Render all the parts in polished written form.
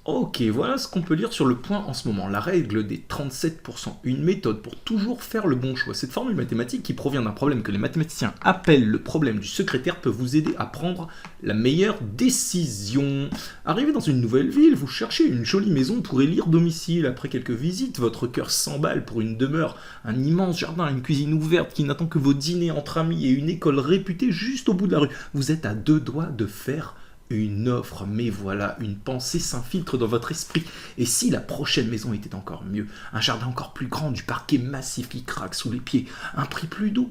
Ok, voilà ce qu'on peut lire sur le point en ce moment. La règle des 37%, une méthode pour toujours faire le bon choix. Cette formule mathématique qui provient d'un problème que les mathématiciens appellent le problème du secrétaire peut vous aider à prendre la meilleure décision. Arrivé dans une nouvelle ville, vous cherchez une jolie maison pour élire domicile. Après quelques visites, votre cœur s'emballe pour une demeure, un immense jardin, une cuisine ouverte qui n'attend que vos dîners entre amis et une école réputée juste au bout de la rue. Vous êtes à deux doigts de faire une offre, mais voilà, une pensée s'infiltre dans votre esprit. Et si la prochaine maison était encore mieux, un jardin encore plus grand, du parquet massif qui craque sous les pieds, un prix plus doux?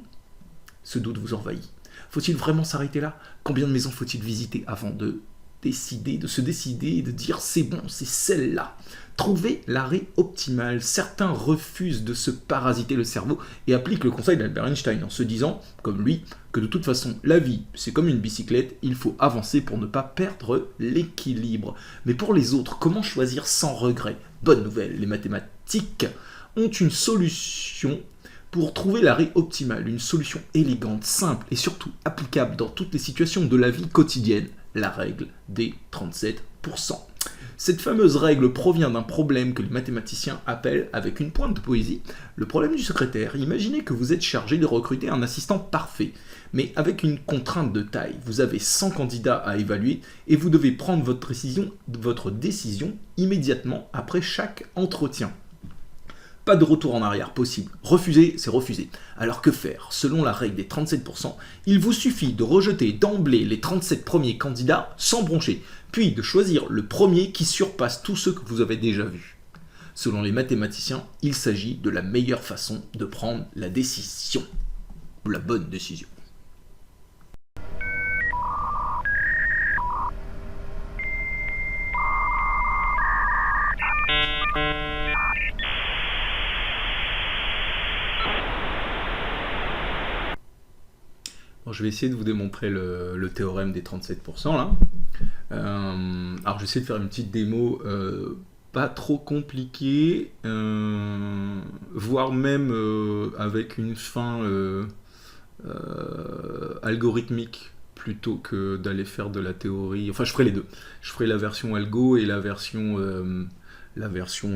Ce doute vous envahit. Faut-il vraiment s'arrêter là? Combien de maisons faut-il visiter avant de se décider et de dire c'est bon, c'est celle-là? Trouvez l'arrêt optimal. Certains refusent de se parasiter le cerveau et appliquent le conseil d'Albert Einstein en se disant, comme lui, que de toute façon, la vie, c'est comme une bicyclette, il faut avancer pour ne pas perdre l'équilibre. Mais pour les autres, comment choisir sans regret? Bonne nouvelle, les mathématiques ont une solution pour trouver l'arrêt optimal, une solution élégante, simple et surtout applicable dans toutes les situations de la vie quotidienne, la règle des 37%. Cette fameuse règle provient d'un problème que les mathématiciens appellent, avec une pointe de poésie, le problème du secrétaire. Imaginez que vous êtes chargé de recruter un assistant parfait, mais avec une contrainte de taille. Vous avez 100 candidats à évaluer et vous devez prendre votre décision immédiatement après chaque entretien. Pas de retour en arrière possible. Refuser, c'est refuser. Alors que faire? Selon la règle des 37%, il vous suffit de rejeter d'emblée les 37 premiers candidats sans broncher, puis de choisir le premier qui surpasse tous ceux que vous avez déjà vus. Selon les mathématiciens, il s'agit de la meilleure façon de prendre la décision. Ou la bonne décision. Bon, je vais essayer de vous démontrer le théorème des 37% là. Alors je vais essayer de faire une petite démo pas trop compliquée, voire même avec une fin algorithmique plutôt que d'aller faire de la théorie. Enfin, je ferai les deux. Je ferai la version algo et la version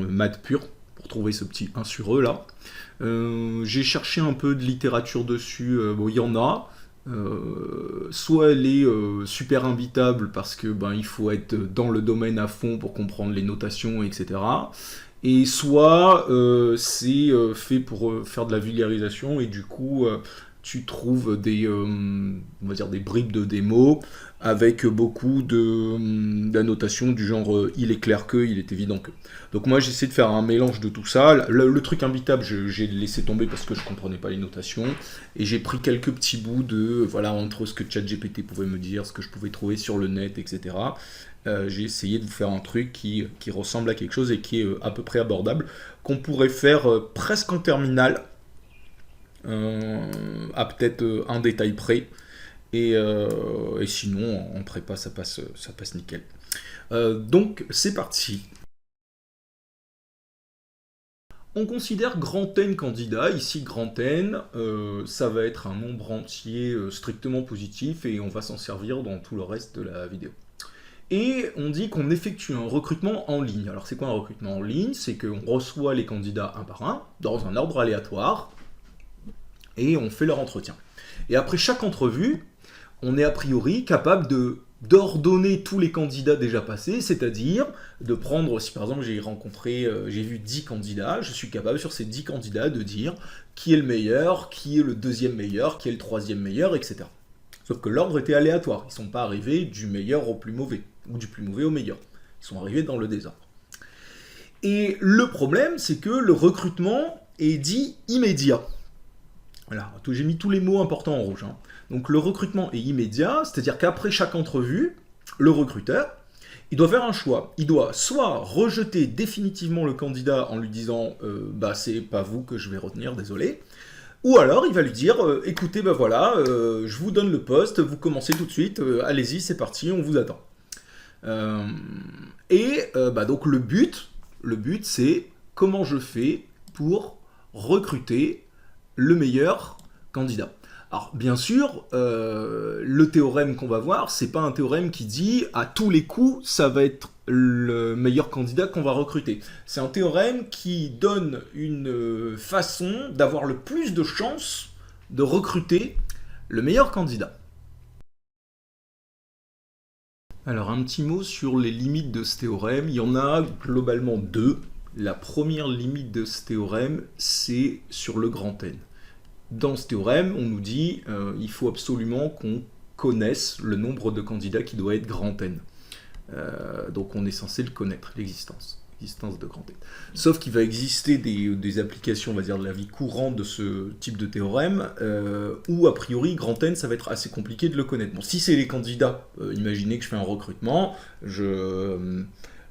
maths pure pour trouver ce petit 1 sur E là. J'ai cherché un peu de littérature dessus. Bon, il y en a. Soit elle est super imbitable parce que il faut être dans le domaine à fond pour comprendre les notations, etc. Et soit c'est fait pour faire de la vulgarisation et du coup tu trouves on va dire des bribes de démo avec beaucoup d'annotations du genre il est clair que, il est évident que. Donc moi j'essaie de faire un mélange de tout ça. Le truc imbitable j'ai laissé tomber parce que je comprenais pas les notations et j'ai pris quelques petits bouts entre ce que ChatGPT pouvait me dire, ce que je pouvais trouver sur le net, etc. J'ai essayé de vous faire un truc qui ressemble à quelque chose et qui est à peu près abordable, qu'on pourrait faire presque en terminale, à peut-être un détail près. Et sinon, en prépa, ça passe nickel. Donc, c'est parti. On considère grand N candidat. Ici, grand N, ça va être un nombre entier strictement positif et on va s'en servir dans tout le reste de la vidéo. Et on dit qu'on effectue un recrutement en ligne. Alors, c'est quoi un recrutement en ligne? C'est qu'on reçoit les candidats un par un, dans un ordre aléatoire, et on fait leur entretien. Et après chaque entrevue, on est a priori capable d'ordonner tous les candidats déjà passés, c'est-à-dire de prendre, si par exemple j'ai vu 10 candidats, je suis capable sur ces 10 candidats de dire qui est le meilleur, qui est le deuxième meilleur, qui est le troisième meilleur, etc. Sauf que l'ordre était aléatoire, ils ne sont pas arrivés du meilleur au plus mauvais, ou du plus mauvais au meilleur. Ils sont arrivés dans le désordre. Et le problème, c'est que le recrutement est dit immédiat. Voilà, j'ai mis tous les mots importants en rouge. Donc le recrutement est immédiat, c'est-à-dire qu'après chaque entrevue, le recruteur, il doit faire un choix. Il doit soit rejeter définitivement le candidat en lui disant c'est pas vous que je vais retenir, désolé. Ou alors il va lui dire écoutez, je vous donne le poste, vous commencez tout de suite, allez-y, c'est parti, on vous attend. Donc le but c'est comment je fais pour recruter le meilleur candidat. Alors bien sûr, le théorème qu'on va voir, c'est pas un théorème qui dit à tous les coups ça va être le meilleur candidat qu'on va recruter. C'est un théorème qui donne une façon d'avoir le plus de chances de recruter le meilleur candidat. Alors un petit mot sur les limites de ce théorème. Il y en a globalement deux. La première limite de ce théorème, c'est sur le grand N. Dans ce théorème, on nous dit il faut absolument qu'on connaisse le nombre de candidats qui doit être grand N. Donc on est censé le connaître, l'existence de grand N. Sauf qu'il va exister des applications, on va dire, de la vie courante de ce type de théorème, où a priori, grand N, ça va être assez compliqué de le connaître. Bon, si c'est les candidats, imaginez que je fais un recrutement,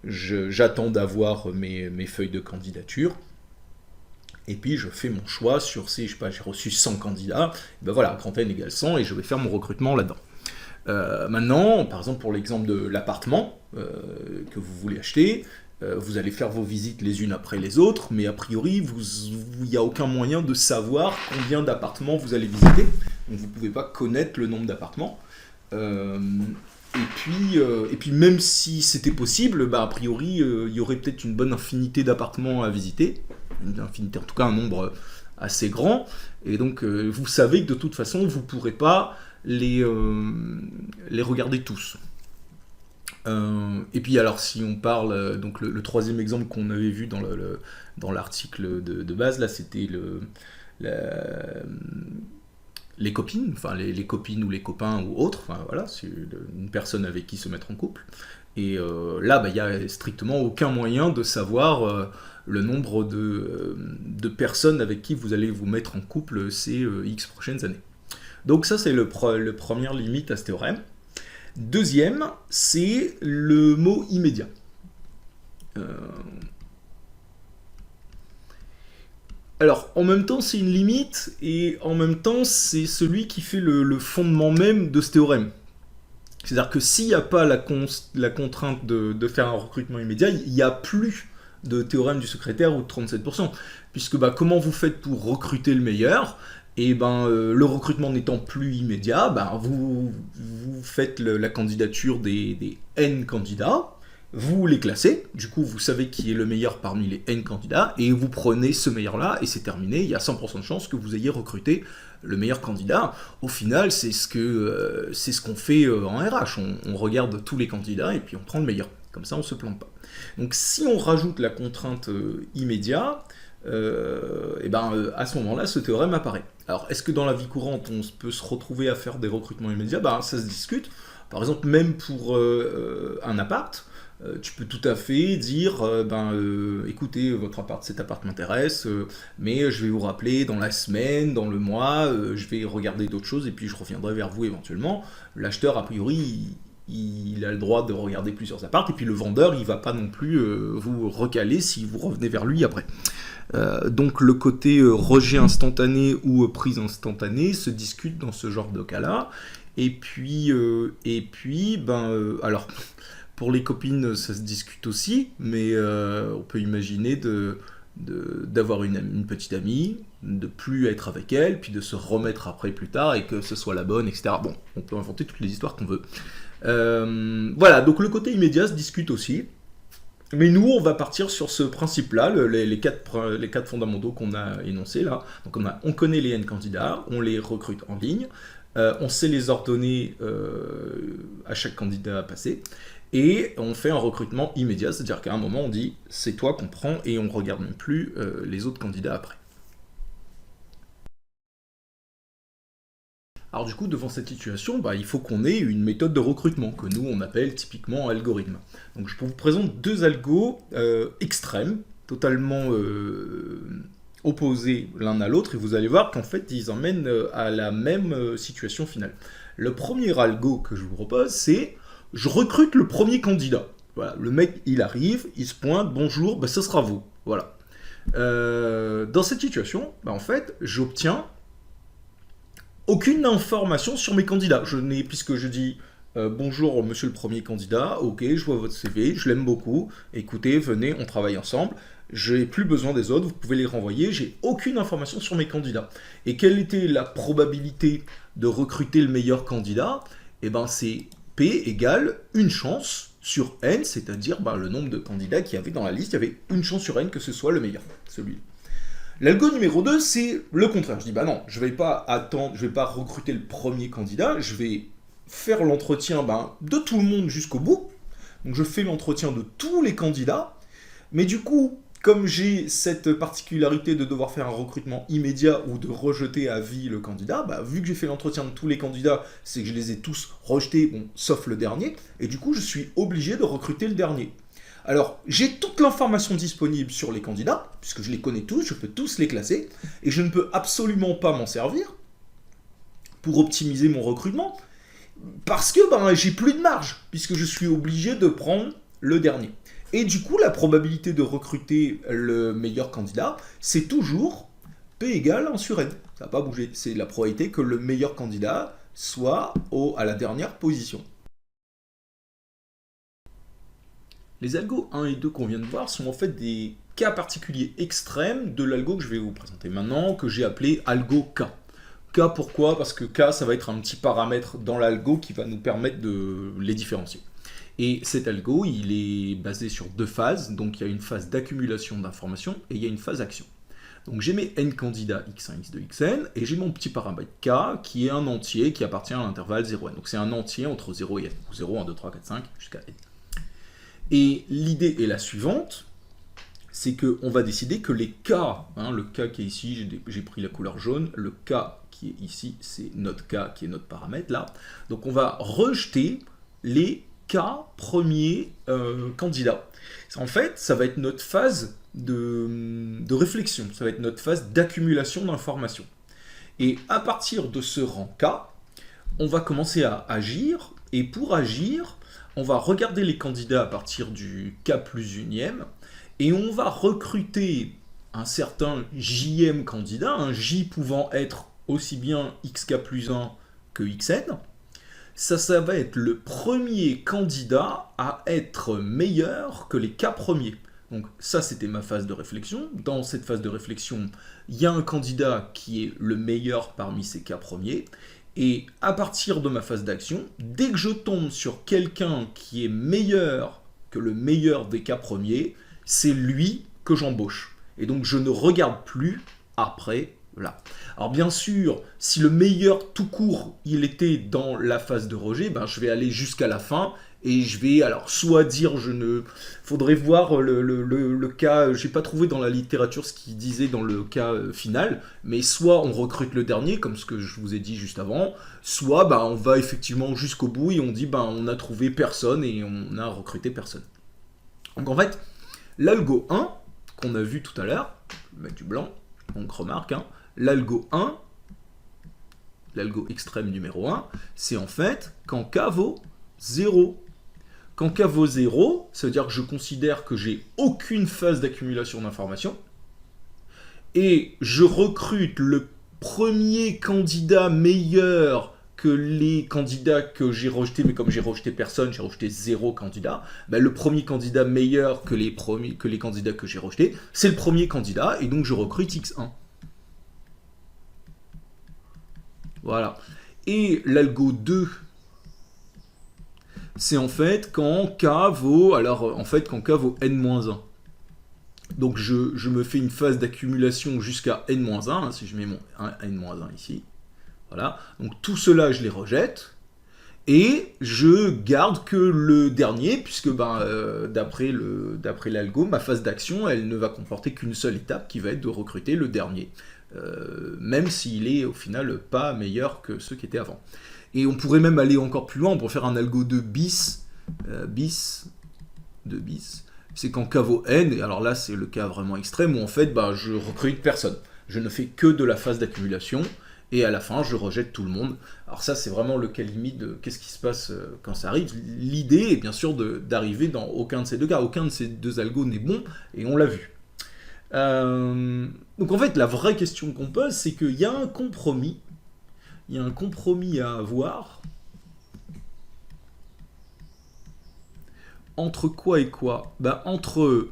j'attends d'avoir mes feuilles de candidature, et puis je fais mon choix sur ces, je sais pas, j'ai reçu 100 candidats, et ben voilà, grand N égale 100, et je vais faire mon recrutement là-dedans. Maintenant, par exemple pour l'exemple de l'appartement que vous voulez acheter, vous allez faire vos visites les unes après les autres, mais a priori, il n'y a aucun moyen de savoir combien d'appartements vous allez visiter, donc vous ne pouvez pas connaître le nombre d'appartements. Et puis même si c'était possible, bah, a priori, il y aurait peut-être une bonne infinité d'appartements à visiter, une infinité, en tout cas un nombre assez grand, et donc vous savez que de toute façon, vous ne pourrez pas les regarder tous. Et puis alors si on parle, donc le troisième exemple qu'on avait vu dans l'article de base, là c'était les copines, enfin les copines ou les copains ou autres, enfin voilà, c'est une personne avec qui se mettre en couple. Et là, il n'y a strictement aucun moyen de savoir le nombre de personnes avec qui vous allez vous mettre en couple ces X prochaines années. Donc ça, c'est le première limite à ce théorème. Deuxième, c'est le mot immédiat. Alors, en même temps, c'est une limite, et en même temps, c'est celui qui fait le fondement même de ce théorème. C'est-à-dire que s'il n'y a pas la contrainte de faire un recrutement immédiat, il n'y a plus de théorème du secrétaire ou de 37%. Puisque comment vous faites pour recruter le meilleur ? Et le recrutement n'étant plus immédiat, vous faites la candidature des N candidats, vous les classez, du coup vous savez qui est le meilleur parmi les N candidats, et vous prenez ce meilleur-là, et c'est terminé, il y a 100% de chance que vous ayez recruté le meilleur candidat. Au final, c'est ce qu'on fait en RH, on regarde tous les candidats, et puis on prend le meilleur, comme ça on ne se plante pas. Donc si on rajoute la contrainte immédiat, à ce moment-là, ce théorème apparaît. Alors, est-ce que dans la vie courante, on peut se retrouver à faire des recrutements immédiats ? Ça se discute. Par exemple, même pour un appart, tu peux tout à fait dire, écoutez, votre appart, cet appart m'intéresse, mais je vais vous rappeler dans la semaine, dans le mois, je vais regarder d'autres choses, et puis je reviendrai vers vous éventuellement. L'acheteur, a priori, il a le droit de regarder plusieurs apparts, et puis le vendeur, il ne va pas non plus vous recaler si vous revenez vers lui après. Donc le côté rejet instantané ou prise instantanée se discute dans ce genre de cas-là. Et puis, alors, pour les copines, ça se discute aussi, mais on peut imaginer d'avoir une petite amie, de plus être avec elle, puis de se remettre après plus tard, et que ce soit la bonne, etc. Bon, on peut inventer toutes les histoires qu'on veut. Voilà, donc le côté immédiat se discute aussi. Mais nous, on va partir sur ce principe-là, les quatre fondamentaux qu'on a énoncés là. Donc on connaît les N candidats, on les recrute en ligne, on sait les ordonner à chaque candidat à passer, et on fait un recrutement immédiat, c'est-à-dire qu'à un moment on dit c'est toi qu'on prend et on ne regarde même plus les autres candidats après. Alors du coup, devant cette situation, il faut qu'on ait une méthode de recrutement, que nous on appelle typiquement algorithme. Donc je vous présente deux algos extrêmes, totalement opposés l'un à l'autre, et vous allez voir qu'en fait ils emmènent à la même situation finale. Le premier algo que je vous propose, c'est je recrute le premier candidat. Voilà, le mec il arrive, il se pointe, bonjour, ce sera vous. Voilà. Dans cette situation, en fait, j'obtiens aucune information sur mes candidats. Puisque je dis bonjour monsieur le premier candidat, ok, je vois votre CV, je l'aime beaucoup, écoutez, venez, on travaille ensemble, j'ai plus besoin des autres, vous pouvez les renvoyer, j'ai aucune information sur mes candidats. Et quelle était la probabilité de recruter le meilleur candidat ? C'est P égale une chance sur n, c'est-à-dire le nombre de candidats qu'il y avait dans la liste. Il y avait une chance sur n que ce soit le meilleur, celui-là. L'algo numéro 2, c'est le contraire. Je dis, non, je vais pas attendre, je vais pas recruter le premier candidat, je vais faire l'entretien de tout le monde jusqu'au bout. Donc je fais l'entretien de tous les candidats, mais du coup, comme j'ai cette particularité de devoir faire un recrutement immédiat ou de rejeter à vie le candidat, vu que j'ai fait l'entretien de tous les candidats, c'est que je les ai tous rejetés, sauf le dernier, et du coup je suis obligé de recruter le dernier. Alors, j'ai toute l'information disponible sur les candidats, puisque je les connais tous, je peux tous les classer, et je ne peux absolument pas m'en servir pour optimiser mon recrutement, parce que j'ai plus de marge, puisque je suis obligé de prendre le dernier. Et du coup, la probabilité de recruter le meilleur candidat, c'est toujours P égale 1 sur N. Ça n'a pas bougé. C'est la probabilité que le meilleur candidat soit à la dernière position. Les algos 1 et 2 qu'on vient de voir sont en fait des cas particuliers extrêmes de l'algo que je vais vous présenter maintenant, que j'ai appelé algo K. K pourquoi? Parce que K, ça va être un petit paramètre dans l'algo qui va nous permettre de les différencier. Et cet algo, il est basé sur deux phases. Donc il y a une phase d'accumulation d'informations et il y a une phase action. Donc j'ai mes n candidats x1, x2, xn, et j'ai mon petit paramètre k qui est un entier qui appartient à l'intervalle 0n. Donc c'est un entier entre 0 et n. 0, 1, 2, 3, 4, 5 jusqu'à n. Et l'idée est la suivante, c'est qu'on va décider que les k, le k qui est ici, j'ai pris la couleur jaune, le k qui est ici, c'est notre k qui est notre paramètre là. Donc on va rejeter les k premiers candidats. En fait, ça va être notre phase de réflexion, ça va être notre phase d'accumulation d'informations. Et à partir de ce rang k, on va commencer à agir, et pour agir, on va regarder les candidats à partir du k plus unième, et on va recruter un certain jm candidat, un j pouvant être aussi bien xk plus 1 que xn. Ça va être le premier candidat à être meilleur que les k premiers. Donc ça, c'était ma phase de réflexion. Dans cette phase de réflexion, il y a un candidat qui est le meilleur parmi ces k premiers. Et à partir de ma phase d'action, dès que je tombe sur quelqu'un qui est meilleur que le meilleur des k premiers, c'est lui que j'embauche. Et donc je ne regarde plus après. Voilà. Alors bien sûr, si le meilleur tout court, il était dans la phase de rejet, je vais aller jusqu'à la fin et je vais soit dire faudrait voir le cas, j'ai pas trouvé dans la littérature ce qu'il disait dans le cas final, mais soit on recrute le dernier, comme ce que je vous ai dit juste avant, soit on va effectivement jusqu'au bout et on dit on a trouvé personne et on a recruté personne. Donc en fait, l'algo 1, qu'on a vu tout à l'heure, je vais mettre du blanc, donc remarque, l'algo 1, l'algo extrême numéro 1, c'est en fait quand k vaut 0. Quand k vaut 0, ça veut dire que je considère que j'ai aucune phase d'accumulation d'informations, et je recrute le premier candidat meilleur que les candidats que j'ai rejetés, mais comme j'ai rejeté personne, j'ai rejeté 0 candidat, le premier candidat meilleur que les candidats que j'ai rejetés, c'est le premier candidat, et donc je recrute x1. Voilà. Et l'algo 2, c'est en fait quand k vaut, quand k vaut n-1. Donc je me fais une phase d'accumulation jusqu'à n-1, si je mets mon n-1 ici. Voilà. Donc tout cela, je les rejette. Et je garde que le dernier, puisque d'après l'algo, ma phase d'action, elle ne va comporter qu'une seule étape, qui va être de recruter le dernier. Même s'il est au final pas meilleur que ceux qui étaient avant. Et on pourrait même aller encore plus loin, on pourrait faire un algo de bis, c'est quand k vaut n, et alors là c'est le cas vraiment extrême où en fait je recrute personne. Je ne fais que de la phase d'accumulation, et à la fin je rejette tout le monde. Alors ça c'est vraiment le cas limite de qu'est-ce qui se passe quand ça arrive. L'idée est bien sûr d'arriver dans aucun de ces deux cas, aucun de ces deux algos n'est bon, et on l'a vu. Donc en fait la vraie question qu'on pose, c'est qu'il y a un compromis, à avoir entre quoi et quoi? Entre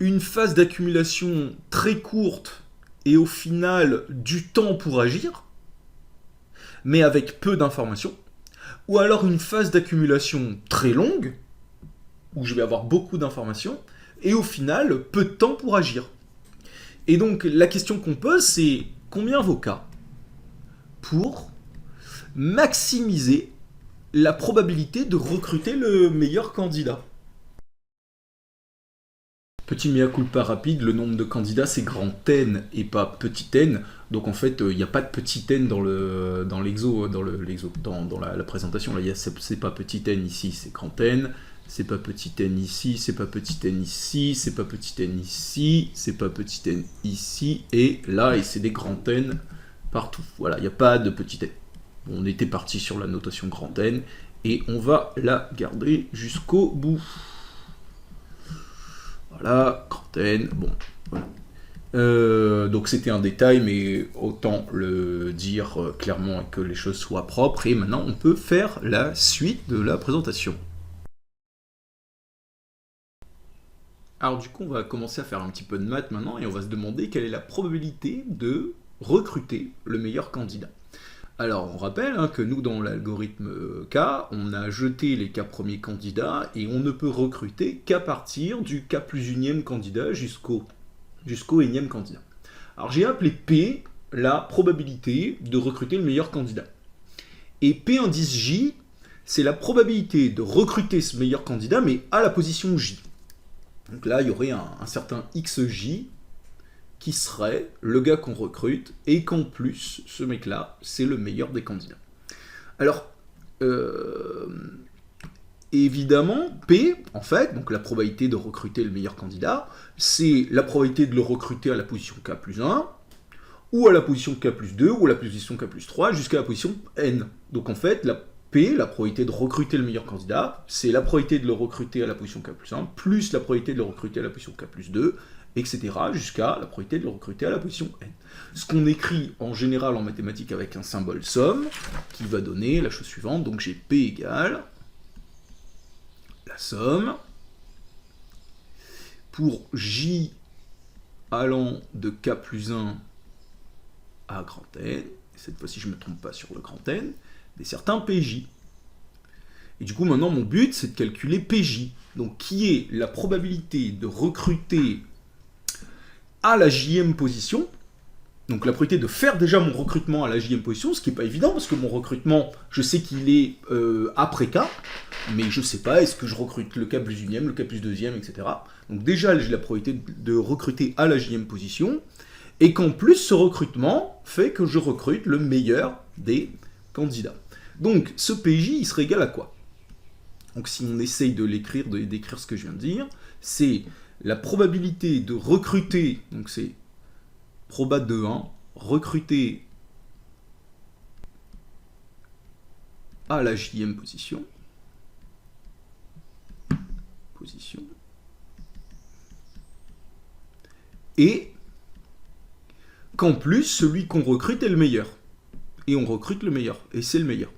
une phase d'accumulation très courte et au final du temps pour agir, mais avec peu d'informations, ou alors une phase d'accumulation très longue, où je vais avoir beaucoup d'informations, et au final, peu de temps pour agir. Et donc, la question qu'on pose, c'est combien vaut K pour maximiser la probabilité de recruter le meilleur candidat. Petit mea culpa rapide, le nombre de candidats c'est grand N et pas petit n, donc en fait il n'y a pas de petit n dans la présentation, là c'est pas petit n ici, c'est grand N, c'est pas petit n ici, c'est pas petit n ici, c'est pas petit n ici, c'est pas petit n ici, et là, et c'est des grands N partout. Voilà, il n'y a pas de petit n. On était parti sur la notation grand N, et on va la garder jusqu'au bout. Voilà, grand N, bon, voilà. Donc c'était un détail, mais autant le dire clairement et que les choses soient propres, et maintenant on peut faire la suite de la présentation. Alors du coup, on va commencer à faire un petit peu de maths maintenant, et on va se demander quelle est la probabilité de recruter le meilleur candidat. Alors on rappelle que nous, dans l'algorithme K, on a jeté les K premiers candidats, et on ne peut recruter qu'à partir du K plus unième candidat jusqu'au énième candidat. Alors j'ai appelé P la probabilité de recruter le meilleur candidat. Et P indice J, c'est la probabilité de recruter ce meilleur candidat, mais à la position J. Donc là, il y aurait un certain XJ qui serait le gars qu'on recrute, et qu'en plus, ce mec-là, c'est le meilleur des candidats. Alors, évidemment, P, en fait, donc la probabilité de recruter le meilleur candidat, c'est la probabilité de le recruter à la position K plus 1, ou à la position K plus 2, ou à la position K plus 3, jusqu'à la position N. Donc en fait, la P, la probabilité de recruter le meilleur candidat, c'est la probabilité de le recruter à la position K plus 1, plus la probabilité de le recruter à la position K plus 2, etc., jusqu'à la probabilité de le recruter à la position N. Ce qu'on écrit en général en mathématiques avec un symbole somme, qui va donner la chose suivante. Donc j'ai P égale la somme pour J allant de K plus 1 à grand N, cette fois-ci je ne me trompe pas sur le grand N, des certains PJ. Et du coup maintenant mon but c'est de calculer PJ, donc qui est la probabilité de recruter à la jème position, donc la probabilité de faire déjà mon recrutement à la jème position, ce qui n'est pas évident, parce que mon recrutement, je sais qu'il est après K, mais je ne sais pas, est-ce que je recrute le K plus unième, le K plus deuxième, etc. Donc déjà, j'ai la probabilité de recruter à la jème position, et qu'en plus, ce recrutement fait que je recrute le meilleur des candidats. Donc, ce PJ, il serait égal à quoi? Donc si on essaye de l'écrire, d'écrire ce que je viens de dire, c'est la probabilité de recruter, donc c'est proba de 1, recruter à la jème position, et qu'en plus, celui qu'on recrute est le meilleur. Et on recrute le meilleur, et c'est le meilleur.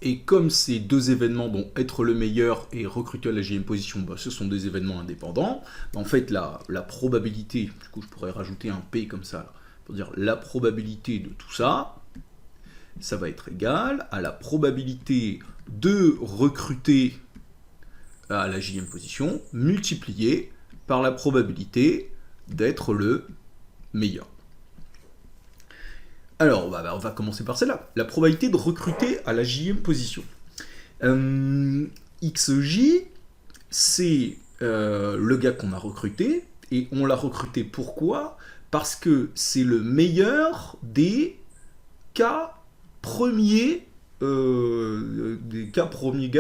Et comme ces deux événements, bon, être le meilleur et recruter à la jème position, bah, ce sont des événements indépendants, bah, en fait, la probabilité, du coup, je pourrais rajouter un P comme ça, là, pour dire la probabilité de tout ça, ça va être égal à la probabilité de recruter à la jème position, multipliée par la probabilité d'être le meilleur. Alors, on va commencer par celle-là. La probabilité de recruter à la jème position. XJ, c'est le gars qu'on a recruté, et on l'a recruté pourquoi? Parce que c'est le meilleur des cas premiers, gars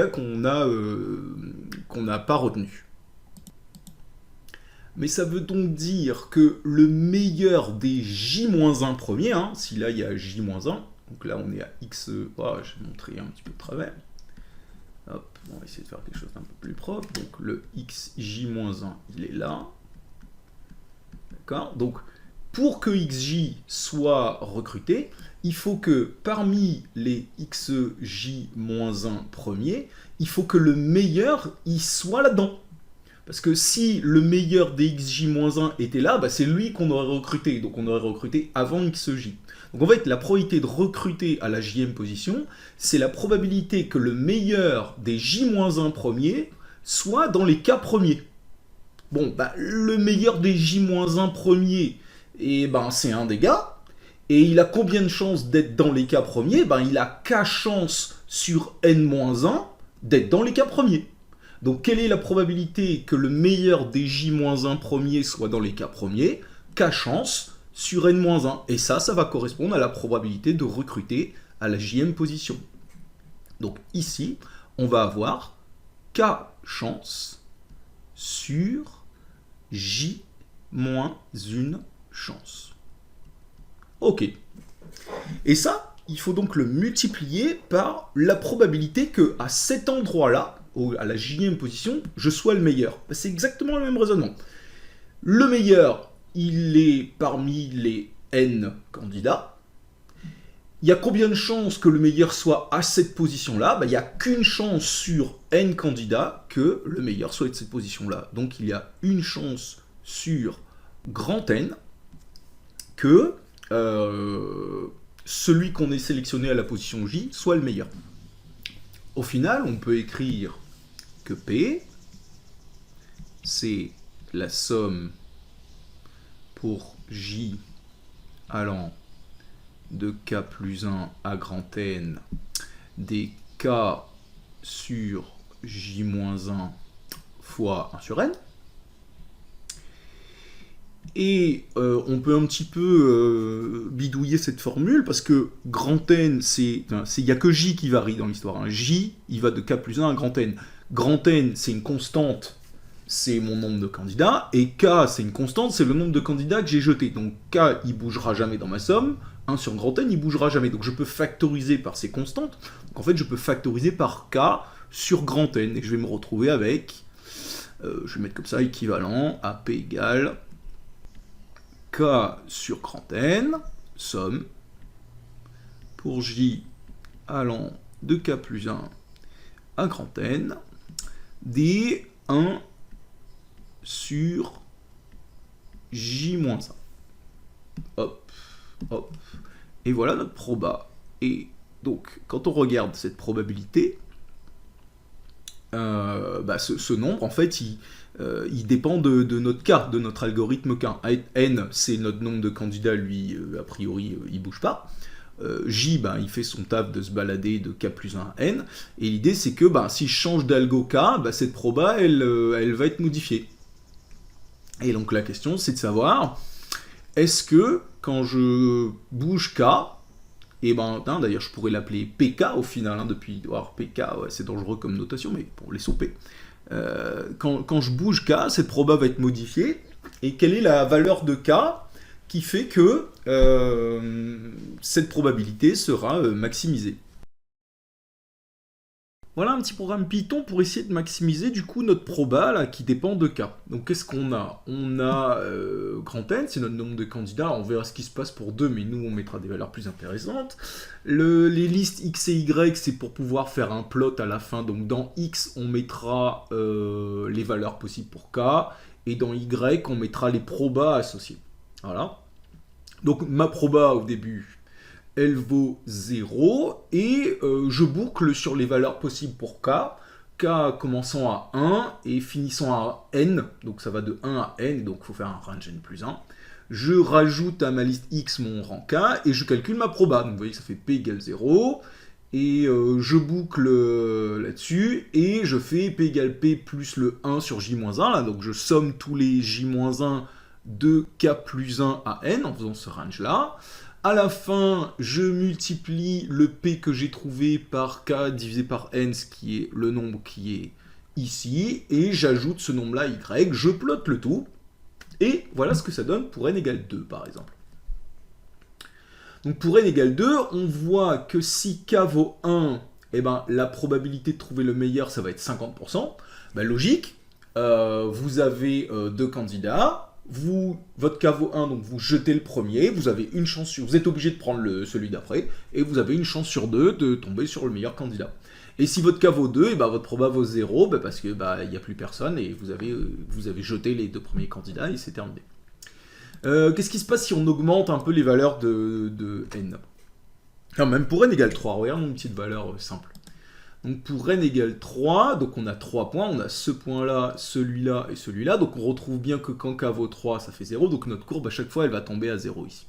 qu'on n'a pas retenu. Mais ça veut donc dire que le meilleur des J-1 premiers, hein, si là il y a J-1, donc là on est à X, oh, je vais montrer un petit peu de travers. Hop, on va essayer de faire quelque chose d'un peu plus propre. Donc le XJ-1, il est là. D'accord? Donc pour que XJ soit recruté, il faut que parmi les XJ-1 premiers, il faut que le meilleur y soit là-dedans. Parce que si le meilleur des xj-1 était là, bah c'est lui qu'on aurait recruté. Donc on aurait recruté avant xj. Donc en fait, la probabilité de recruter à la jème position, c'est la probabilité que le meilleur des j-1 premiers soit dans les k premiers. Bon, bah le meilleur des j-1 premiers, et ben c'est un des gars. Et il a combien de chances d'être dans les k premiers? Ben il a k chances sur n-1 d'être dans les k premiers. Donc quelle est la probabilité que le meilleur des j-1 premiers soit dans les k premiers? K chance sur n-1. Et ça va correspondre à la probabilité de recruter à la jème position. Donc ici, on va avoir k chance sur j-1 chance. Ok. Et ça, il faut donc le multiplier par la probabilité que à cet endroit-là, à la jème position, je sois le meilleur. C'est exactement le même raisonnement. Le meilleur, il est parmi les n candidats. Il y a combien de chances que le meilleur soit à cette position-là? Il n'y a qu'une chance sur n candidats que le meilleur soit à cette position-là. Donc il y a une chance sur grand N que celui qu'on ait sélectionné à la position J soit le meilleur. Au final, on peut écrire que P, c'est la somme pour J allant de K plus 1 à grand N des K sur J-1 fois 1 sur N. Et on peut un petit peu bidouiller cette formule parce que grand N, il n'y a que J qui varie dans l'histoire. Hein. J, il va de K plus 1 à grand N. Grand N, c'est une constante, c'est mon nombre de candidats. Et K, c'est une constante, c'est le nombre de candidats que j'ai jeté. Donc K, il bougera jamais dans ma somme. 1 sur grand N, il bougera jamais. Donc je peux factoriser par ces constantes. Donc en fait, je peux factoriser par K sur grand N. Et je vais me retrouver avec, je vais mettre comme ça, équivalent à P égale K sur grand N, somme, pour J allant de K plus 1 à grand N, des 1 sur J-1. Hop, hop. Et voilà notre proba. Et donc, quand on regarde cette probabilité, ce nombre, en fait, il dépend de notre cas, de notre algorithme K. N, c'est notre nombre de candidats, lui, a priori, il bouge pas. J, il fait son taf de se balader de K plus 1 à N. Et l'idée, c'est que si je change d'algo K, cette proba, elle va être modifiée. Et donc la question, c'est de savoir, est-ce que quand je bouge K, et d'ailleurs, je pourrais l'appeler PK au final, depuis PK, ouais, c'est dangereux comme notation, mais pour les SOP. Quand je bouge K, cette proba va être modifiée. Et quelle est la valeur de K qui fait que cette probabilité sera maximisée? Voilà un petit programme Python pour essayer de maximiser du coup notre proba là, qui dépend de K. Donc qu'est-ce qu'on a? On a grand N, c'est notre nombre de candidats. On verra ce qui se passe pour 2, mais nous on mettra des valeurs plus intéressantes. Les listes X et Y, c'est pour pouvoir faire un plot à la fin. Donc dans X, on mettra les valeurs possibles pour K, et dans Y, on mettra les probas associés. Voilà. Donc ma proba au début, elle vaut 0, et je boucle sur les valeurs possibles pour K, K commençant à 1 et finissant à N, donc ça va de 1 à N, donc il faut faire un range N plus 1. Je rajoute à ma liste X mon rang K, et je calcule ma proba, donc vous voyez que ça fait P égale 0, et je boucle là-dessus, et je fais P égale P plus le 1 sur J-1, là, donc je somme tous les J-1 de K plus 1 à N, en faisant ce range-là. À la fin, je multiplie le P que j'ai trouvé par K divisé par N, ce qui est le nombre qui est ici, et j'ajoute ce nombre-là Y, je plotte le tout, et voilà ce que ça donne pour N égale 2, par exemple. Donc pour N égale 2, on voit que si K vaut 1, la probabilité de trouver le meilleur, ça va être 50%. Logique, vous avez deux candidats, votre caveau 1, donc vous jetez le premier, vous avez une chance sur... Vous êtes obligé de prendre celui d'après, et vous avez une chance sur 2 de tomber sur le meilleur candidat. Et si votre caveau 2, et votre proba vaut 0, parce que il n'y a plus personne, et vous avez jeté les 2 premiers candidats, et c'est terminé. Qu'est-ce qui se passe si on augmente un peu les valeurs de n? Alors, même pour n égale 3, regardons une petite valeur simple. Donc pour n égale 3, donc on a 3 points, on a ce point-là, celui-là et celui-là, donc on retrouve bien que quand k vaut 3, ça fait 0, donc notre courbe à chaque fois elle va tomber à 0 ici.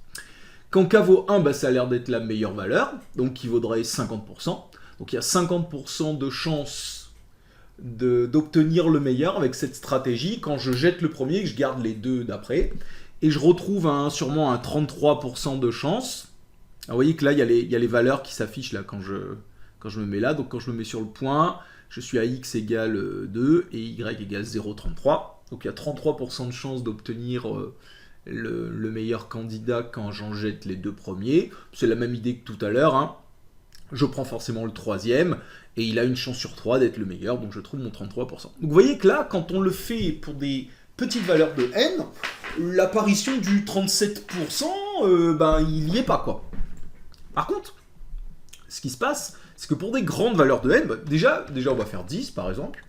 Quand k vaut 1, ça a l'air d'être la meilleure valeur, donc qui vaudrait 50%, donc il y a 50% de chance d'obtenir le meilleur avec cette stratégie quand je jette le premier et que je garde les deux d'après, et je retrouve sûrement un 33% de chance. Alors vous voyez que là il y a les valeurs qui s'affichent là quand je me mets là, donc quand je me mets sur le point, je suis à x égale 2 et y égale 0,33. Donc il y a 33% de chance d'obtenir le meilleur candidat quand j'en jette les 2 premiers. C'est la même idée que tout à l'heure, hein. Je prends forcément le troisième, et il a une chance sur 3 d'être le meilleur, donc je trouve mon 33%. Donc vous voyez que là, quand on le fait pour des petites valeurs de n, l'apparition du 37%, il n'y est pas, quoi. Par contre, ce qui se passe, c'est que pour des grandes valeurs de n, déjà on va faire 10 par exemple.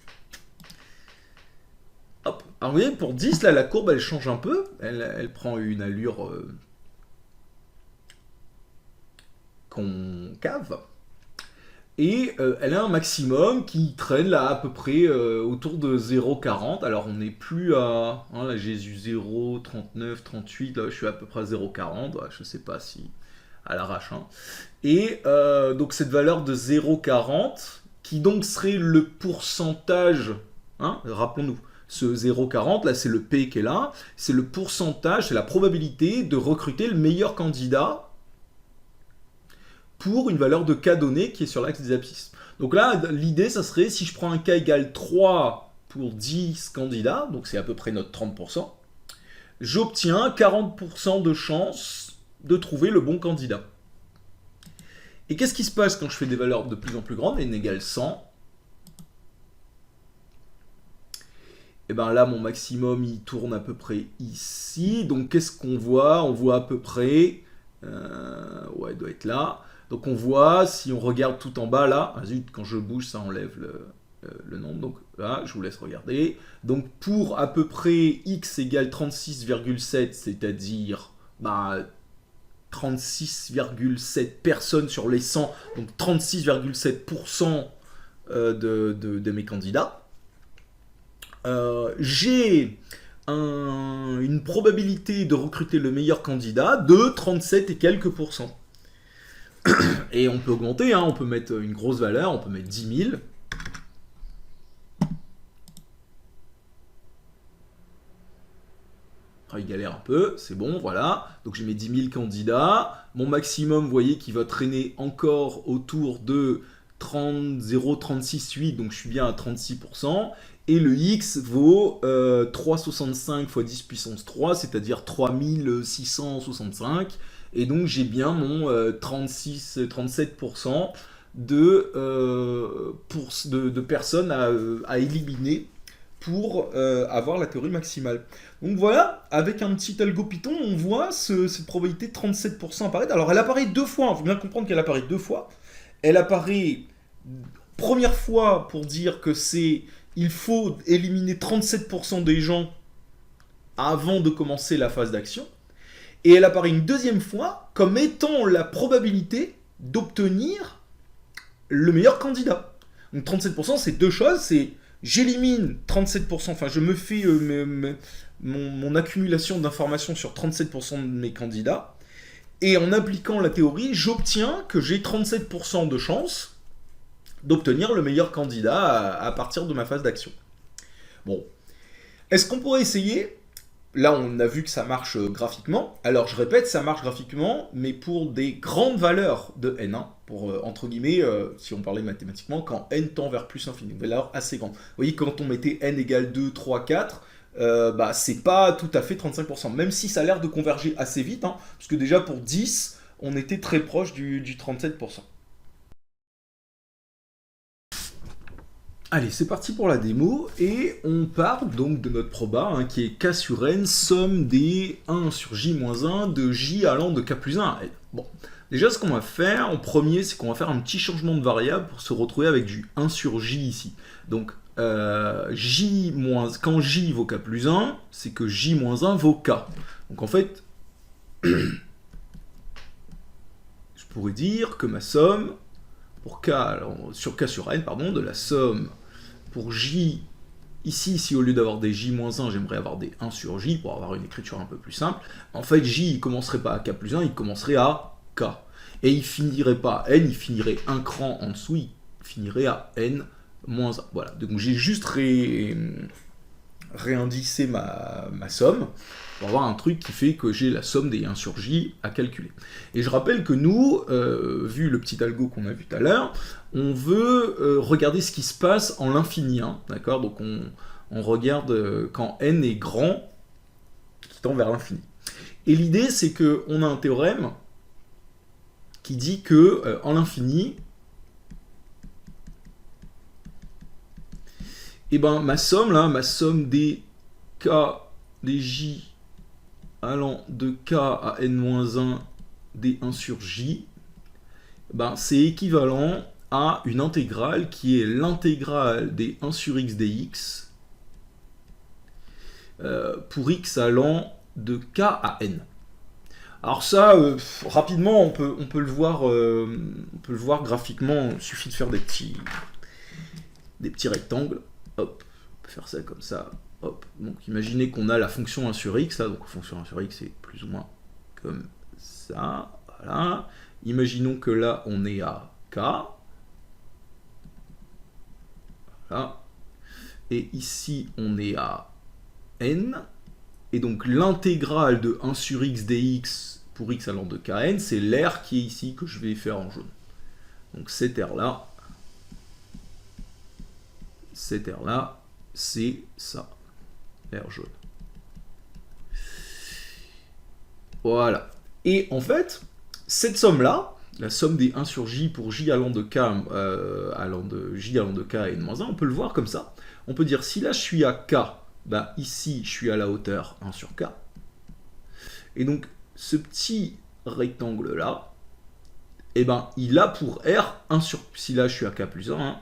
Hop. Alors vous voyez, pour 10, là, la courbe elle change un peu, elle prend une allure concave. Et elle a un maximum qui traîne là à peu près autour de 0,40. Alors on n'est plus à... Hein, là j'ai eu 0,39, 38, là je suis à peu près à 0,40. Ouais, je sais pas si... à l'arrache. Hein. Et donc cette valeur de 0,40, qui donc serait le pourcentage, hein, rappelons-nous, ce 0,40, là c'est le P qui est là, c'est le pourcentage, c'est la probabilité de recruter le meilleur candidat pour une valeur de k donnée qui est sur l'axe des abscisses. Donc là, l'idée, ça serait, si je prends un k égale 3 pour 10 candidats, donc c'est à peu près notre 30%, j'obtiens 40% de chance de trouver le bon candidat. Et qu'est-ce qui se passe quand je fais des valeurs de plus en plus grandes, n égale 100? Et bien là, mon maximum, il tourne à peu près ici. Donc qu'est-ce qu'on voit? On voit à peu près... ouais, il doit être là. Donc on voit, si on regarde tout en bas là, ah zut, quand je bouge, ça enlève le nombre. Donc là, je vous laisse regarder. Donc pour à peu près x égale 36,7, c'est-à-dire 36,7 personnes sur les 100, donc 36,7% de mes candidats, j'ai une probabilité de recruter le meilleur candidat de 37 et quelques pourcents. Et on peut augmenter, hein, on peut mettre une grosse valeur, on peut mettre 10 000. Ah, il galère un peu, c'est bon, voilà. Donc j'ai mes 10 000 candidats. Mon maximum, vous voyez, qui va traîner encore autour de 0,368, donc je suis bien à 36%. Et le x vaut 3,65 x 10 puissance 3, c'est-à-dire 3665. Et donc j'ai bien mon 37% de personnes à éliminer pour avoir la théorie maximale. Donc voilà, avec un petit algo Python, on voit cette probabilité de 37% apparaître. Alors elle apparaît deux fois, il faut bien comprendre qu'elle apparaît deux fois. Elle apparaît première fois pour dire que il faut éliminer 37% des gens avant de commencer la phase d'action. Et elle apparaît une deuxième fois comme étant la probabilité d'obtenir le meilleur candidat. Donc 37%, c'est deux choses, c'est j'élimine 37%, enfin je me fais mon accumulation d'informations sur 37% de mes candidats, et en appliquant la théorie, j'obtiens que j'ai 37% de chance d'obtenir le meilleur candidat à partir de ma phase d'action. Bon, est-ce qu'on pourrait essayer? Là, on a vu que ça marche graphiquement. Alors, je répète, ça marche graphiquement, mais pour des grandes valeurs de n1, pour, entre guillemets, si on parlait mathématiquement, quand n tend vers plus infini, une valeur assez grande. Vous voyez, quand on mettait n égale 2, 3, 4, c'est pas tout à fait 35%, même si ça a l'air de converger assez vite, hein, parce que déjà pour 10, on était très proche du 37%. Allez, c'est parti pour la démo, et on part donc de notre proba, hein, qui est K sur N, somme des 1 sur J moins 1 de J allant de K plus 1 à N. Bon, déjà ce qu'on va faire en premier, c'est qu'on va faire un petit changement de variable pour se retrouver avec du 1 sur J ici. Donc, J moins, quand J vaut K plus 1, c'est que J moins 1 vaut K. Donc en fait, je pourrais dire que ma somme, pour K, sur K sur N, pardon, de la somme pour J, ici, si au lieu d'avoir des J-1, j'aimerais avoir des 1 sur J, pour avoir une écriture un peu plus simple, en fait, J, il commencerait pas à K plus 1, il commencerait à K. Et il finirait pas à N, il finirait un cran en dessous, il finirait à N moins 1. Voilà, donc j'ai juste réindicé ma somme, pour avoir un truc qui fait que j'ai la somme des 1 sur J à calculer. Et je rappelle que nous, vu le petit algo qu'on a vu tout à l'heure, on veut regarder ce qui se passe en l'infini, hein, d'accord? Donc on regarde quand n est grand, qui tend vers l'infini. Et l'idée, c'est qu'on a un théorème qui dit que en l'infini, et ben ma somme là, ma somme des k, des j allant de k à n-1 des 1 sur j, ben c'est équivalent à une intégrale qui est l'intégrale des 1 sur x dx pour x allant de k à n. Alors ça, rapidement, on peut le voir graphiquement. Il suffit de faire des petits rectangles. Hop, on peut faire ça comme ça. Hop. Donc imaginez qu'on a la fonction 1 sur x, là, donc la fonction 1 sur x c'est plus ou moins comme ça. Voilà. Imaginons que là on est à k. Voilà. Et ici on est à n. Et donc l'intégrale de 1 sur x dx pour x allant de k à n, c'est l'aire qui est ici que je vais faire en jaune. Donc cette aire-là, c'est ça, l'aire jaune. Voilà. Et en fait, cette somme-là, la somme des 1 sur j pour j allant de k, j allant de k à n-1, on peut le voir comme ça. On peut dire, si là je suis à k, bah ici je suis à la hauteur 1 sur k. Et donc, ce petit rectangle-là, eh ben, il a pour R 1 sur... Si là je suis à k plus 1, hein,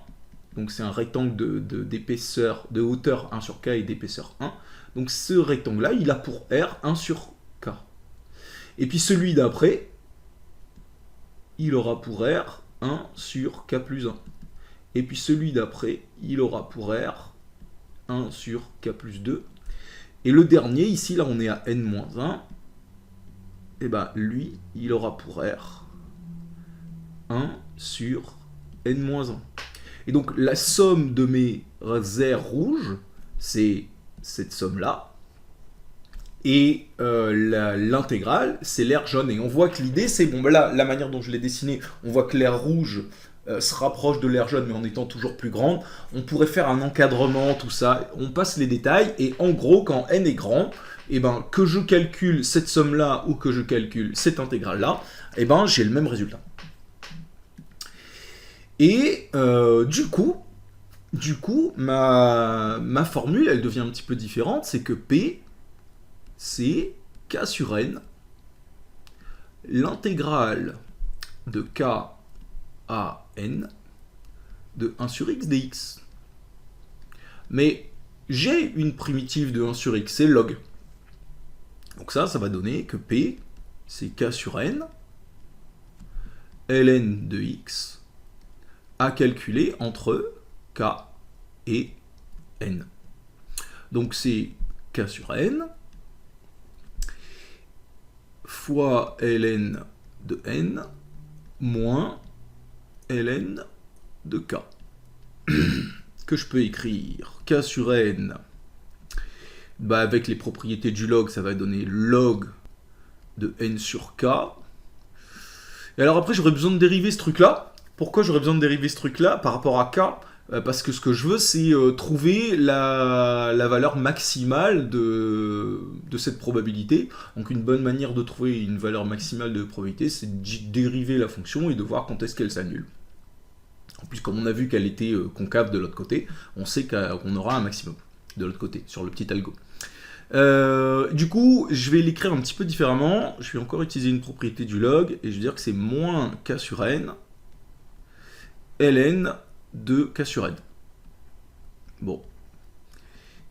donc c'est un rectangle d'épaisseur, de hauteur 1 sur k et d'épaisseur 1. Donc ce rectangle-là, il a pour R 1 sur k. Et puis celui d'après, il aura pour R 1 sur k plus 1. Et puis celui d'après, il aura pour R 1 sur k plus 2. Et le dernier, ici, là on est à n-1, et ben lui, il aura pour R 1 sur n-1. Et donc la somme de mes aires rouges, c'est cette somme-là. Et l'intégrale, c'est l'aire jaune. Et on voit que l'idée, c'est, bon, ben là, la manière dont je l'ai dessiné, on voit que l'aire rouge se rapproche de l'aire jaune, mais en étant toujours plus grande. On pourrait faire un encadrement, tout ça. On passe les détails. Et en gros, quand n est grand, et ben, que je calcule cette somme-là ou que je calcule cette intégrale-là, et ben, j'ai le même résultat. Et du coup, ma formule, elle devient un petit peu différente. C'est que P, c'est K sur N, l'intégrale de K à N de 1 sur x dx. Mais j'ai une primitive de 1 sur x, c'est log. Donc ça va donner que P, c'est K sur N, ln de x, à calculer entre k et n. Donc c'est k sur n fois ln de n moins ln de k. Que je peux écrire k sur n, bah avec les propriétés du log, ça va donner log de n sur k. Et alors après, j'aurais besoin de dériver ce truc-là. Pourquoi j'aurais besoin de dériver ce truc-là par rapport à k? Parce que ce que je veux, c'est trouver la valeur maximale de cette probabilité. Donc une bonne manière de trouver une valeur maximale de probabilité, c'est de dériver la fonction et de voir quand est-ce qu'elle s'annule. En plus, comme on a vu qu'elle était concave de l'autre côté, on sait qu'on aura un maximum de l'autre côté, sur le petit algo. Du coup, je vais l'écrire un petit peu différemment. Je vais encore utiliser une propriété du log, et je vais dire que c'est moins k sur n, ln de k sur n. Bon.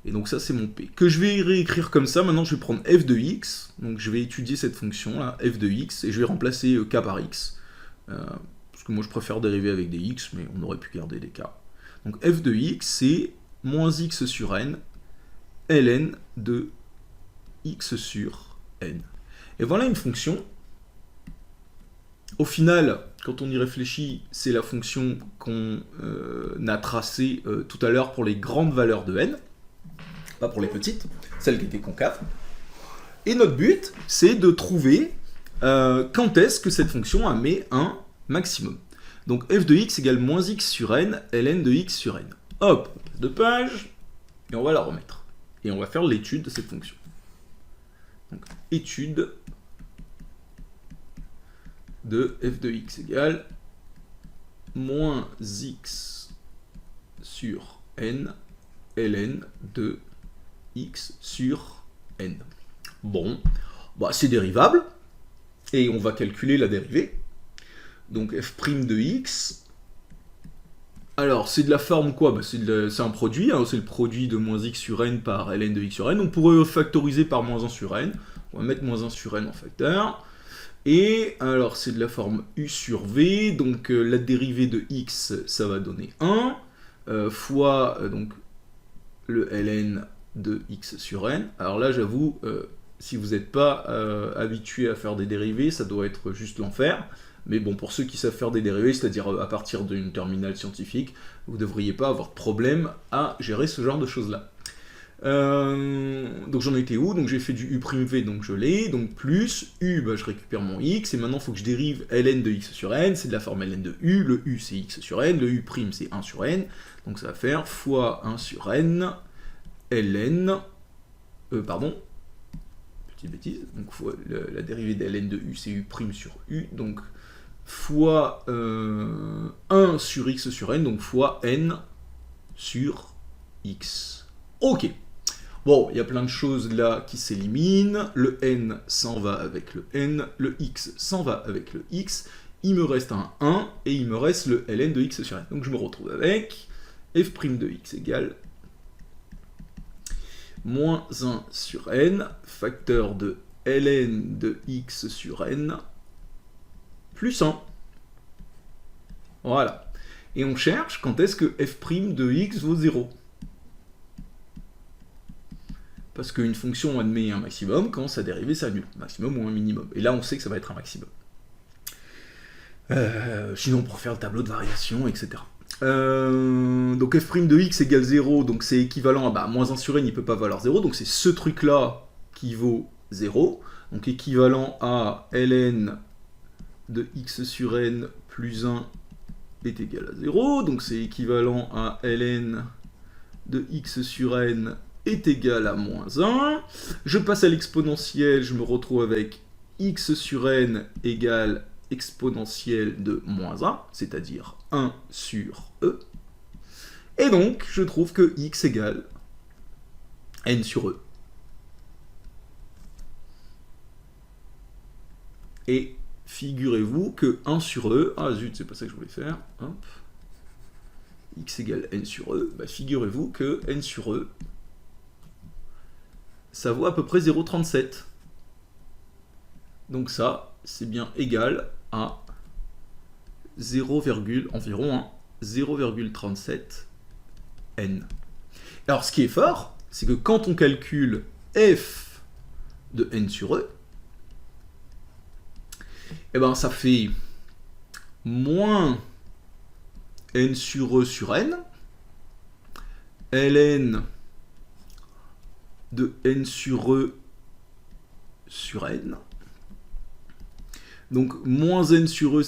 Et donc ça, c'est mon p. Que je vais réécrire comme ça, maintenant je vais prendre f de x, donc je vais étudier cette fonction là, f de x, et je vais remplacer k par x. Parce que moi je préfère dériver avec des x, mais on aurait pu garder des k. Donc f de x, c'est moins x sur n, ln de x sur n. Et voilà une fonction. Au final, quand on y réfléchit, c'est la fonction qu'on a tracée tout à l'heure pour les grandes valeurs de n, pas pour les petites, celles qui étaient concaves. Et notre but, c'est de trouver quand est-ce que cette fonction a mis un maximum. Donc f de x égale moins x sur n, ln de x sur n. Hop, on passe de page, et on va la remettre. Et on va faire l'étude de cette fonction. Donc, étude de f de x égale moins x sur n, ln de x sur n. Bon, bah, c'est dérivable, et on va calculer la dérivée. Donc f' de x, alors c'est de la forme quoi, bah, c'est un produit, hein, c'est le produit de moins x sur n par ln de x sur n. On pourrait factoriser par moins 1 sur n, on va mettre moins 1 sur n en facteur. Et alors c'est de la forme u sur v, donc la dérivée de x, ça va donner 1, fois donc le ln de x sur n. Alors là j'avoue, si vous n'êtes pas habitué à faire des dérivées, ça doit être juste l'enfer. Mais bon, pour ceux qui savent faire des dérivées, c'est-à-dire à partir d'une terminale scientifique, vous ne devriez pas avoir de problème à gérer ce genre de choses-là. Donc j'en étais où? Donc j'ai fait du u'v, donc je l'ai, donc plus u, bah, je récupère mon x, et maintenant il faut que je dérive ln de x sur n, c'est de la forme ln de u, le u c'est x sur n, le u' c'est 1 sur n, donc ça va faire fois 1 sur n, ln, pardon, petite bêtise, donc fois la dérivée de ln de u c'est u' sur u, donc fois 1 sur x sur n, donc fois n sur x. Ok. Bon, il y a plein de choses là qui s'éliminent, le n s'en va avec le n, le x s'en va avec le x, il me reste un 1, et il me reste le ln de x sur n. Donc je me retrouve avec f' de x égale moins 1 sur n, facteur de ln de x sur n, plus 1. Voilà. Et on cherche quand est-ce que f' de x vaut 0. Parce qu'une fonction admet un maximum quand sa dérivée s'annule, maximum ou un minimum. Et là, on sait que ça va être un maximum. Sinon, on pourrait faire le tableau de variation, etc. Donc f' de x égale 0, donc c'est équivalent à bah, moins 1 sur n, il ne peut pas valoir 0, donc c'est ce truc-là qui vaut 0. Donc équivalent à ln de x sur n plus 1 est égal à 0, donc c'est équivalent à ln de x sur n est égal à moins 1. Je passe à l'exponentielle, je me retrouve avec x sur n égale exponentielle de moins 1, c'est-à-dire 1 sur e. Et donc, je trouve que x égale n sur e. Et figurez-vous que 1 sur e, ah zut, c'est pas ça que je voulais faire, hop, x égale n sur e, bah figurez-vous que n sur e, ça vaut à peu près 0,37. Donc ça, c'est bien égal à 0, environ 0,37 n. Alors ce qui est fort, c'est que quand on calcule f de n sur e, eh ben ça fait moins n sur e sur n, ln de n sur e sur n. Donc moins n sur e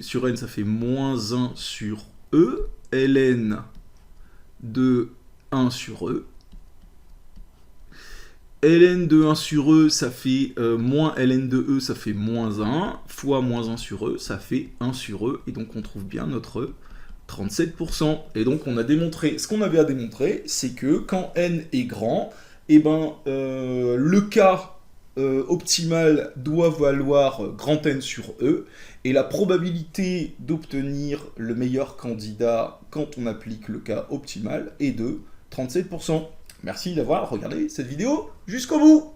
sur n, ça fait moins 1 sur e, ln de 1 sur e. ln de 1 sur e, ça fait moins ln de e, ça fait moins 1, fois moins 1 sur e, ça fait 1 sur e, et donc on trouve bien notre 37%. Et donc on a démontré, ce qu'on avait à démontrer, c'est que quand n est grand, eh ben, le cas optimal doit valoir grand N sur E, et la probabilité d'obtenir le meilleur candidat quand on applique le cas optimal est de 37%. Merci d'avoir regardé cette vidéo jusqu'au bout.